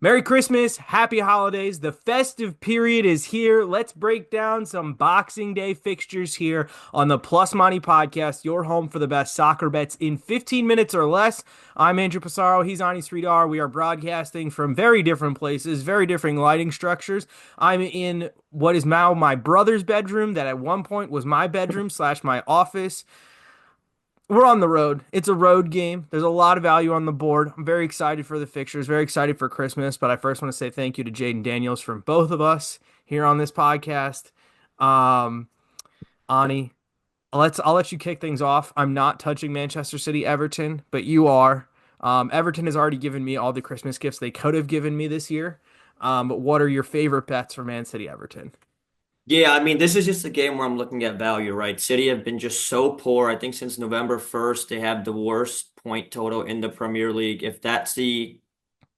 Merry Christmas, happy holidays. The festive period is here. Let's break down some Boxing Day fixtures here on the Plus Money Podcast, your home for the best soccer bets in 15 minutes or less. I'm Andrew Passaro. He's Ani Sridhar. We are broadcasting from very different places, very different lighting structures. I'm in what is now my brother's bedroom, that at one point was my bedroom slash my office. We're on the road. It's a road game. There's a lot of value on the board. I'm very excited for the fixtures, very excited for Christmas. But I first want to say thank you to Jaden Daniels from both of us here on this podcast. Um, Ani, I'll let you kick things off. I'm not touching Manchester City Everton, but you are. Everton has already given me all the Christmas gifts they could have given me this year. But what are your favorite bets for Man City Everton? Yeah, I mean, this is just a game where I'm looking at value, right? City have been just so poor. I think since November 1st, they have the worst point total in the Premier League. If that's the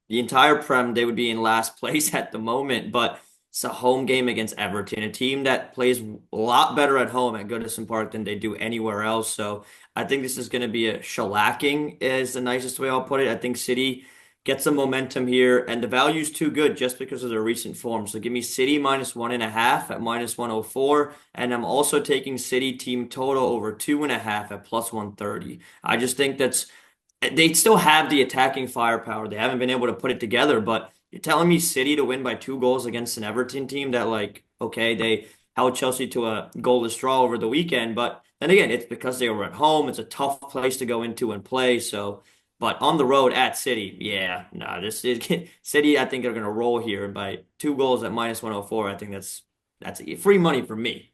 entire Prem, they would be in last place at the moment. But it's a home game against Everton, a team that plays a lot better at home at Goodison Park than they do anywhere else. So I think this is going to be a shellacking, is the nicest way I'll put it. I think City gets some momentum here, and the value's too good just because of their recent form. So give me City -1.5 at -104, and I'm also taking City team total over 2.5 at +130. I just think they still have the attacking firepower. They haven't been able to put it together, but you're telling me City to win by 2 goals against an Everton team that, like, okay, they held Chelsea to a goalless draw over the weekend, but then again, it's because they were at home. It's a tough place to go into and play. So, but on the road at City, yeah, no, this is City. I think they're going to roll here by 2 goals at -104. I think that's free money for me,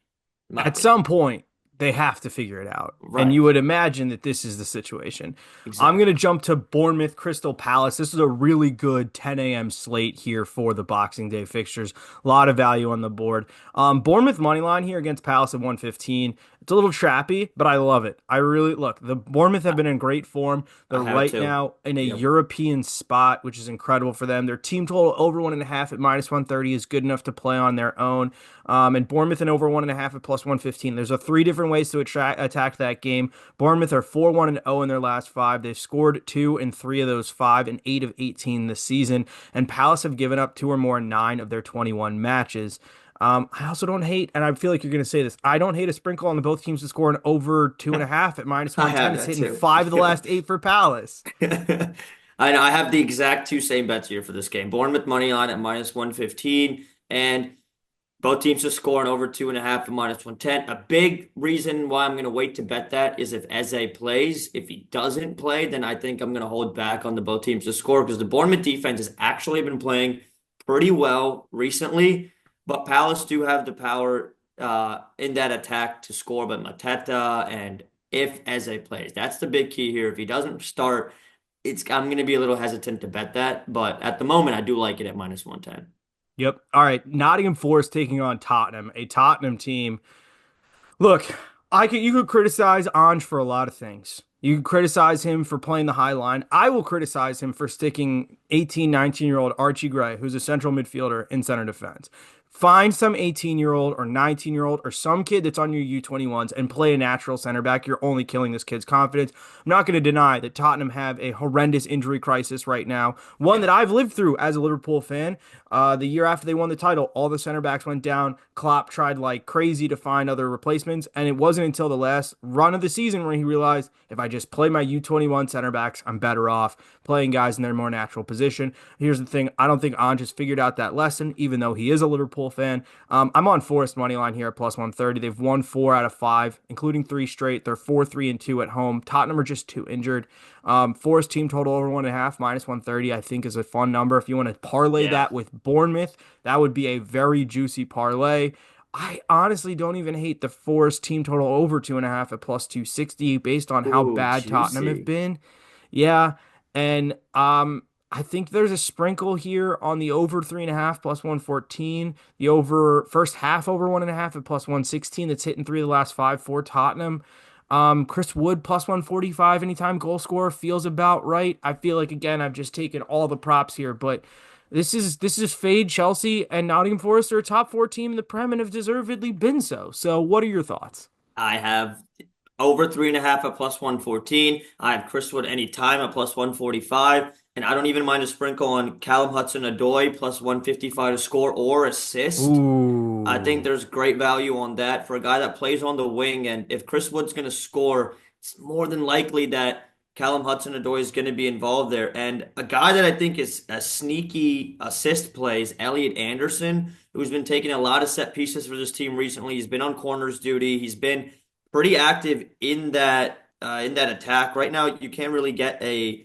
in my At opinion. some point, they have to figure it out. And Right, you would imagine that this is the situation. I'm going to exactly. jump to Bournemouth Crystal Palace. This is a really good 10 a.m. slate here for the Boxing Day fixtures. A lot of value on the board. Bournemouth money line here against Palace at 115. It's a little trappy, but I love it. I really look. The Bournemouth have I, been in great form. I They're have it right too. now in a Yep. European spot, which is incredible for them. Their team total over 1.5 at -130 is good enough to play on their own. And Bournemouth and over 1.5 at +115. There's a three different ways to attack that game. Bournemouth are 4-1-0 in their last five. They've scored two in three of those five and 8 of 18 this season. And Palace have given up two or more in 9 of their 21 matches. I also don't hate, and I feel like you're going to say this, I don't hate a sprinkle on the both teams to score an over 2.5 at I -110. have It's that hitting too. 5 of the last 8 for Palace. I know I have the exact two same bets here for this game. Bournemouth money line at -115, and both teams to score an over 2.5 at -110. A big reason why I'm going to wait to bet that is if Eze plays. If he doesn't play, then I think I'm going to hold back on the both teams to score because the Bournemouth defense has actually been playing pretty well recently, but Palace do have the power in that attack to score, but Mateta and if Eze plays, that's the big key here. If he doesn't start, I'm going to be a little hesitant to bet that, but at the moment, I do like it at -110. Yep. All right. Nottingham Forest taking on Tottenham, a Tottenham team. Look, you could criticize Ange for a lot of things. You could criticize him for playing the high line. I will criticize him for sticking 18, 19-year-old Archie Gray, who's a central midfielder, in center defense. Find some 18-year-old or 19-year-old or some kid that's on your U21s and play a natural center back. You're only killing this kid's confidence. I'm not going to deny that Tottenham have a horrendous injury crisis right now, one Yeah. that I've lived through as a Liverpool fan. The year after they won the title, all the center backs went down. Klopp tried like crazy to find other replacements, and it wasn't until the last run of the season where he realized if I just play my U21 center backs, I'm better off playing guys in their more natural position. Here's the thing: I don't think Ange has figured out that lesson, even though he is a Liverpool fan. I'm on Forest money line here at +130. They've won 4 out of 5, including 3 straight. They're 4-3-2 at home. Tottenham are just too injured. Forest team total over 1.5 -130, I think is a fun number. If you want to parlay Yeah. that with Bournemouth, that would be a very juicy parlay. I honestly don't even hate the Forest team total over 2.5 at +260 based on how Ooh, bad Tottenham have juicy. been. Yeah. And I think there's a sprinkle here on the over 3.5 +114, the over first half over 1.5 at +116 that's hitting 3 of the last 5 for Tottenham. Chris Wood +145 anytime goal scorer feels about right. I feel like again I've just taken all the props here, but this is fade Chelsea and Nottingham Forest are a top 4 team in the Prem and have deservedly been so. So what are your thoughts? I have Over 3.5 at plus 114. I have Chris Wood anytime at plus 145. And I don't even mind a sprinkle on Callum Hudson-Odoi plus 155 to score or assist. I think Ooh. there's great value on that for a guy that plays on the wing. And if Chris Wood's going to score, it's more than likely that Callum Hudson-Odoi is going to be involved there. And a guy that I think is a sneaky assist plays, Elliot Anderson, who's been taking a lot of set pieces for this team recently. He's been on corners duty. He's been pretty active in that attack. Right now, you can't really get a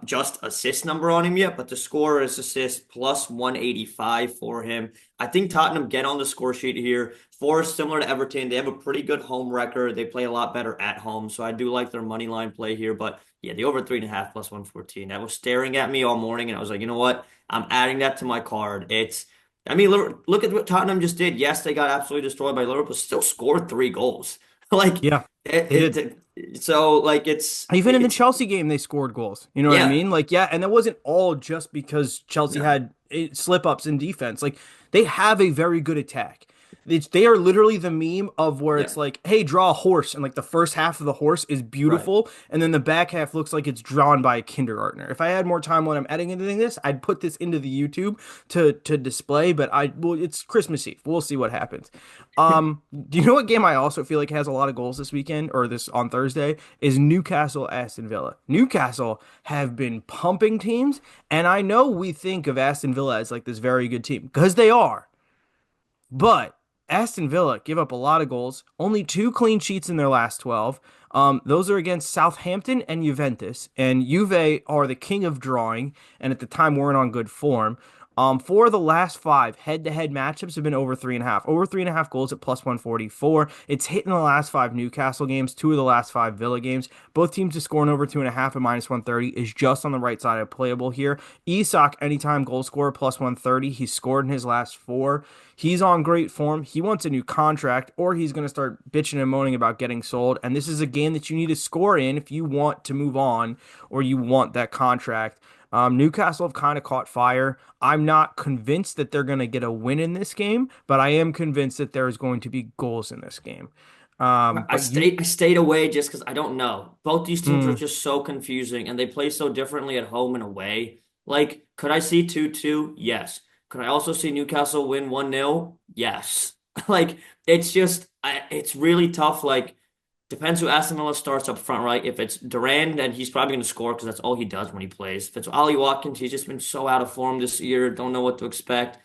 just assist number on him yet, but the score is assist plus 185 for him. I think Tottenham get on the score sheet here. Forest, similar to Everton, they have a pretty good home record. They play a lot better at home, so I do like their money line play here. But yeah, the over 3.5 plus 114. That was staring at me all morning, and I was like, you know what? I'm adding that to my card. I mean, look at what Tottenham just did. Yes, they got absolutely destroyed by Liverpool, still scored 3 goals. Like Yeah, they did. so like it's Even in the it's Chelsea game, they scored goals. You know what I yeah, mean? Like, yeah, and that wasn't all just because Chelsea no, had slip ups in defense. Like, they have a very good attack. They are literally the meme of where yeah, it's like, hey, draw a horse, and like the first half of the horse is right. beautiful, and then the back half looks like it's drawn by a kindergartner. If I had more time when I'm editing this, I'd put this into the YouTube to display, but well, it's Christmas Eve. We'll see what happens. Do you know what game I also feel like has a lot of goals this weekend or this on Thursday is Newcastle Aston Villa. Newcastle have been pumping teams, and I know we think of Aston Villa as like this very good team because they are. But Aston Villa give up a lot of goals, only two clean sheets in their last 12. Those are against Southampton and Juventus. And Juve are the king of drawing, and at the time weren't on good form. Four of the last five head-to-head matchups have been over 3.5. Over 3.5 goals at plus 144. It's hit in the last five Newcastle games, two of the last five Villa games. Both teams to score over 2.5 at minus 130 is just on the right side of playable here. Isak, anytime goal scorer, plus 130. He's scored in his last four. He's on great form. He wants a new contract, or he's going to start bitching and moaning about getting sold. And this is a game that you need to score in if you want to move on or you want that contract. Newcastle have kind of caught fire. I'm not convinced that they're going to get a win in this game, but I am convinced that there is going to be goals in this game. But you, I stayed away just because I don't know. Both these teams are mm, just so confusing and they play so differently at home and away. Like, could I see 2-2? Yes. Could I also see Newcastle win 1-0? Yes. Like, it's really tough. Like, depends who Aston Villa starts up front, right? If it's Duran, then he's probably going to score because that's all he does when he plays. If it's Ollie Watkins, he's just been so out of form this year. Don't know what to expect.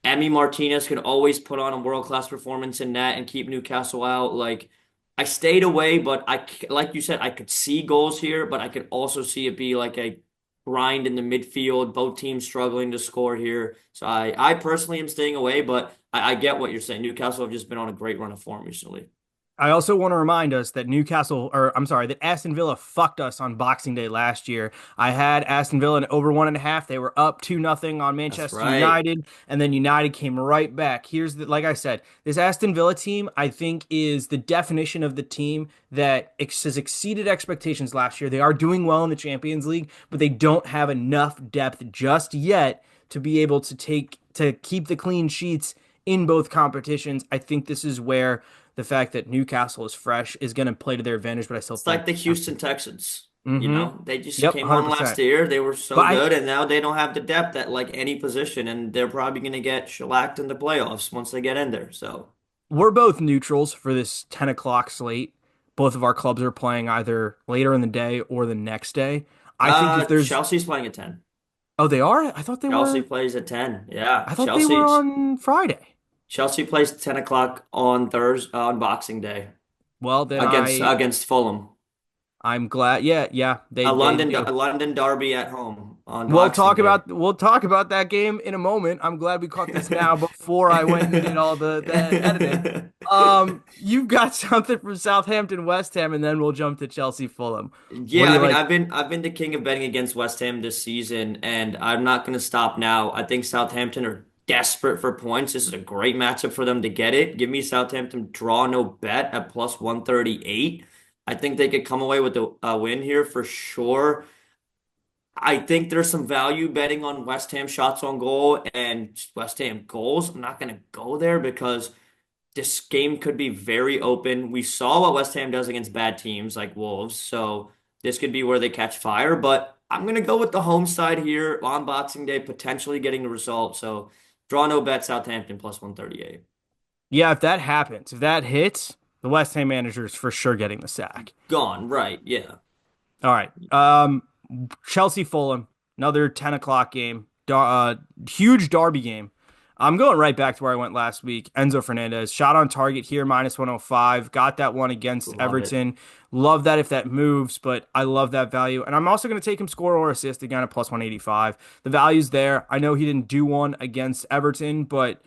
Emi Martinez can always put on a world-class performance in net and keep Newcastle out. Like, I stayed away, but like you said, I could see goals here, but I could also see it be like a grind in the midfield, both teams struggling to score here. So I personally am staying away, but I get what you're saying. Newcastle have just been on a great run of form recently. I also want to remind us that Newcastle, or I'm sorry, that Aston Villa fucked us on Boxing Day last year. I had Aston Villa in over 1.5. They were up 2-0 on That's Manchester right. United, and then United came right back. Like I said, this Aston Villa team, I think, is the definition of the team that has exceeded expectations last year. They are doing well in the Champions League, but they don't have enough depth just yet to be able to keep the clean sheets in both competitions. I think this is where the fact that Newcastle is fresh is going to play to their advantage, but I still It's like think the Aston. Houston Texans. You Mm-hmm. know, they just Yep, came on last 100%. year. They were so But good, and now they don't have the depth at like any position, and they're probably going to get shellacked in the playoffs once they get in there. So, we're both neutrals for this 10 o'clock slate. Both of our clubs are playing either later in the day or the next day. I think if there's, Chelsea's playing at 10. oh, they are? Chelsea plays at 10. Yeah, I thought they were on Friday. Chelsea plays 10 o'clock on Thursday on Boxing Day Well, then against Fulham. I'm glad. Yeah, yeah, they do. A London derby at home on We'll Boxing talk Day. about we'll talk about that game in a moment. I'm glad we caught this now before I went and did all the editing. You've got something from Southampton, West Ham, and then we'll jump to Chelsea, Fulham. What Yeah, do you I mean, like? I've been the king of betting against West Ham this season, and I'm not going to stop now. I think Southampton are desperate for points. This is a great matchup for them to get it. Give me Southampton draw no bet at plus 138. I think they could come away with a win here for sure. I think there's some value betting on West Ham shots on goal and West Ham goals. I'm not going to go there because this game could be very open. We saw what West Ham does against bad teams like Wolves, so this could be where they catch fire. But I'm gonna go with the home side here on Boxing Day, potentially getting the result. So draw no bet, Southampton plus 138. Yeah, if that happens, if that hits, the West Ham manager is for sure getting the sack. Gone, right? Yeah, All right. Chelsea Fulham, another 10 o'clock game. Huge derby game. I'm going right back to where I went last week. Enzo Fernandez, shot on target here, minus 105. Got that one against love it. Everton. Love that if that moves, but I love that value. And I'm also going to take him score or assist again at plus 185. The value's there. I know he didn't do one against Everton, but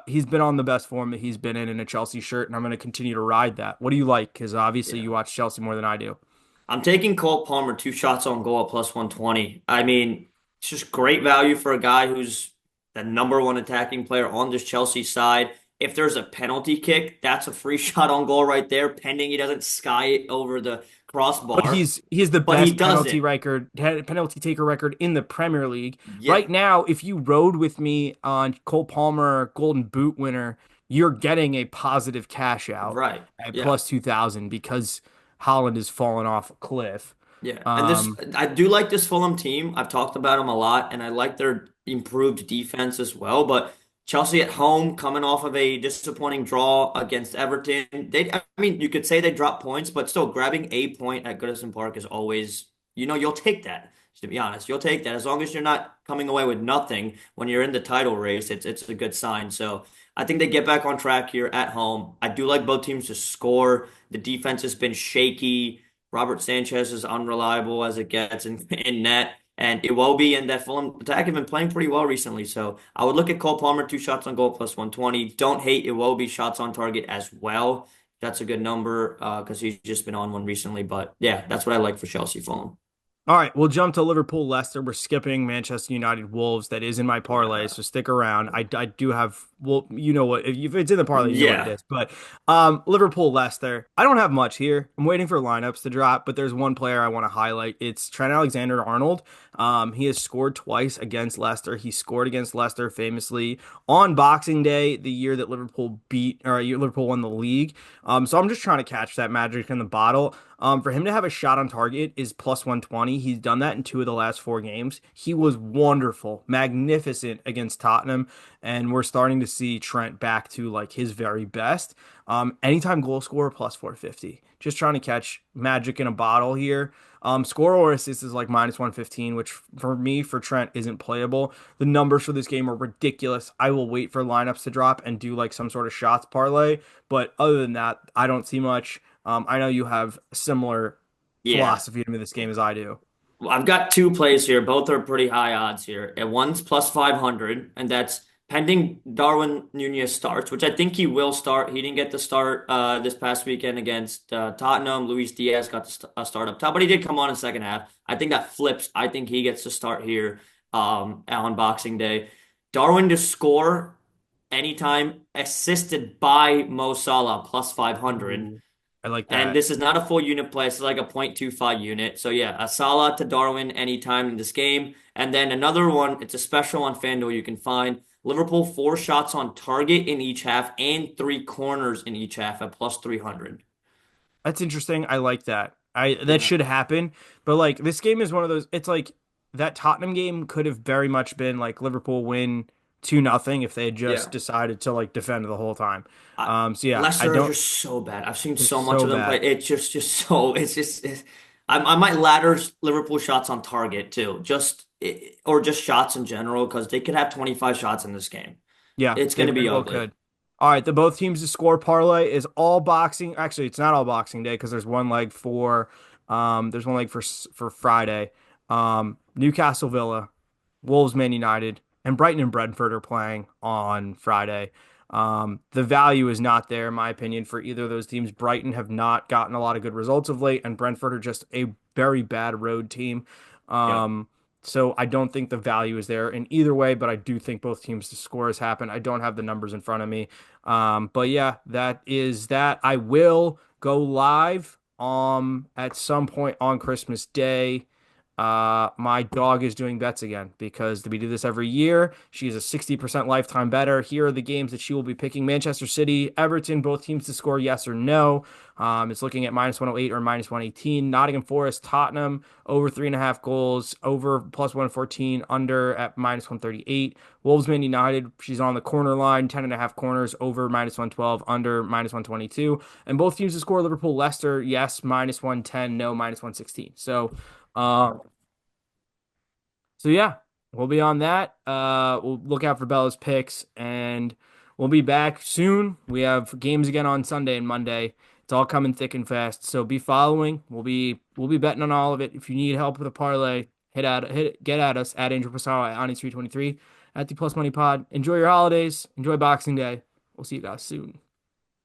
he's been on the best form that he's been in a Chelsea shirt, and I'm going to continue to ride that. What do you like? Because obviously Yeah. you watch Chelsea more than I do. I'm taking Cole Palmer, two shots on goal at plus 120. I mean, it's just great value for a guy who's the number one attacking player on this Chelsea side. If there's a penalty kick, that's a free shot on goal right there, pending he doesn't sky it over the But crossbar. he's the But he best penalty doesn't. record penalty taker record in the Premier League Yeah, right now. If you rode with me on Cole Palmer Golden Boot winner, you're getting a positive cash out right. at Yeah. plus 2,000 because Holland has fallen off a cliff. Yeah, and this Um, I do like this Fulham team. I've talked about them a lot, and I like their improved defense as well. But Chelsea at home, coming off of a disappointing draw against Everton, I mean, you could say they dropped points, but still grabbing a point at Goodison Park is always, you'll take that. To be honest, you'll take that as long as you're not coming away with nothing when you're in the title race. It's a good sign. So I think they get back on track here at home. I do like both teams to score. The defense has been shaky. Robert Sanchez is unreliable as it gets in net. And Iwobi and that Fulham attack have been playing pretty well recently. So I would look at Cole Palmer, two shots on goal plus 120. Don't hate Iwobi shots on target as well. That's a good number because he's just been on one recently. But yeah, that's what I like for Chelsea Fulham. All right, we'll jump to Liverpool Leicester. We're skipping Manchester United Wolves. That is in my parlay, Yeah. so stick around. I do have, well, you know what, if it's in the parlay, you know what it Yeah. is. But Liverpool Leicester. I don't have much here. I'm waiting for lineups to drop, but there's one player I want to highlight. It's Trent Alexander-Arnold. He has scored twice against Leicester. He scored against Leicester famously on Boxing Day, the year that Liverpool won the league. So I'm just trying to catch that magic in the bottle. For him to have a shot on target is plus 120. He's done that in two of the last four games. He was wonderful, magnificent against Tottenham, and we're starting to see Trent back to like his very best. Anytime goal scorer plus 450. Just trying to catch magic in a bottle here. Score or assist is like minus 115, which for me, for Trent, isn't playable. The numbers for this game are ridiculous. I will wait for lineups to drop and do like some sort of shots parlay. But other than that, I don't see much. I know you have similar Yeah. philosophy to me this game as I do. Well, I've got two plays here. Both are pretty high odds here. And one's plus 500, and that's pending Darwin Nunez starts, which I think he will start. He didn't get the start this past weekend against Tottenham. Luis Diaz got the start up top, but he did come on in the second half. I think that flips. I think he gets to start here on Boxing Day. Darwin to score anytime, assisted by Mo Salah, plus 500. Ooh, I like And that. this is not a full unit play. It's like a 0.25 unit. So yeah, a Salah to Darwin anytime in this game. And then another one, it's a special on FanDuel you can find. Liverpool four shots on target in each half and three corners in each half at plus 300. That's interesting. I like that. I that Yeah. should happen. But like this game is one of those. It's like that Tottenham game could have very much been like Liverpool win 2-0 if they had just Yeah. decided to like defend the whole time. I, So yeah, I Leicester are don't. just so bad. I've seen They're so much so of them play. bad. It's just so I might ladder Liverpool shots on target too, or just shots in general because they could have 25 shots in this game. Yeah, It's they going to be very well ugly. could. All right, the both teams to score parlay is all boxing. Actually, it's not all Boxing Day because there's one leg for Friday. Newcastle Villa, Wolves Man United, and Brighton and Brentford are playing on Friday. The value is not there, in my opinion, for either of those teams. Brighton have not gotten a lot of good results of late, and Brentford are just a very bad road team. Yep. Um, so I don't think the value is there in either way, but I do think both teams to score has happened. I don't have the numbers in front of me. But yeah, that is that. I will go live at some point on Christmas Day. My dog is doing bets again because we do this every year. She's a 60% lifetime better. Here are the games that she will be picking: Manchester City, Everton, both teams to score yes or no. It's looking at minus 108 or minus 118. Nottingham Forest, Tottenham, over 3.5 goals, over plus 114, under at minus 138. Wolves, Man United, she's on the corner line, 10.5 corners, over minus 112, under minus 122. And both teams to score: Liverpool, Leicester, yes, minus 110, no, minus 116. Uh, so yeah, we'll be on that. We'll look out for Bella's picks, and we'll be back soon. We have games again on Sunday and Monday. It's all coming thick and fast. So be following. We'll be betting on all of it. If you need help with a parlay, get at us at Angel Passaro at Ani Sridhar 23 at the Plus Money Pod. Enjoy your holidays. Enjoy Boxing Day. We'll see you guys soon.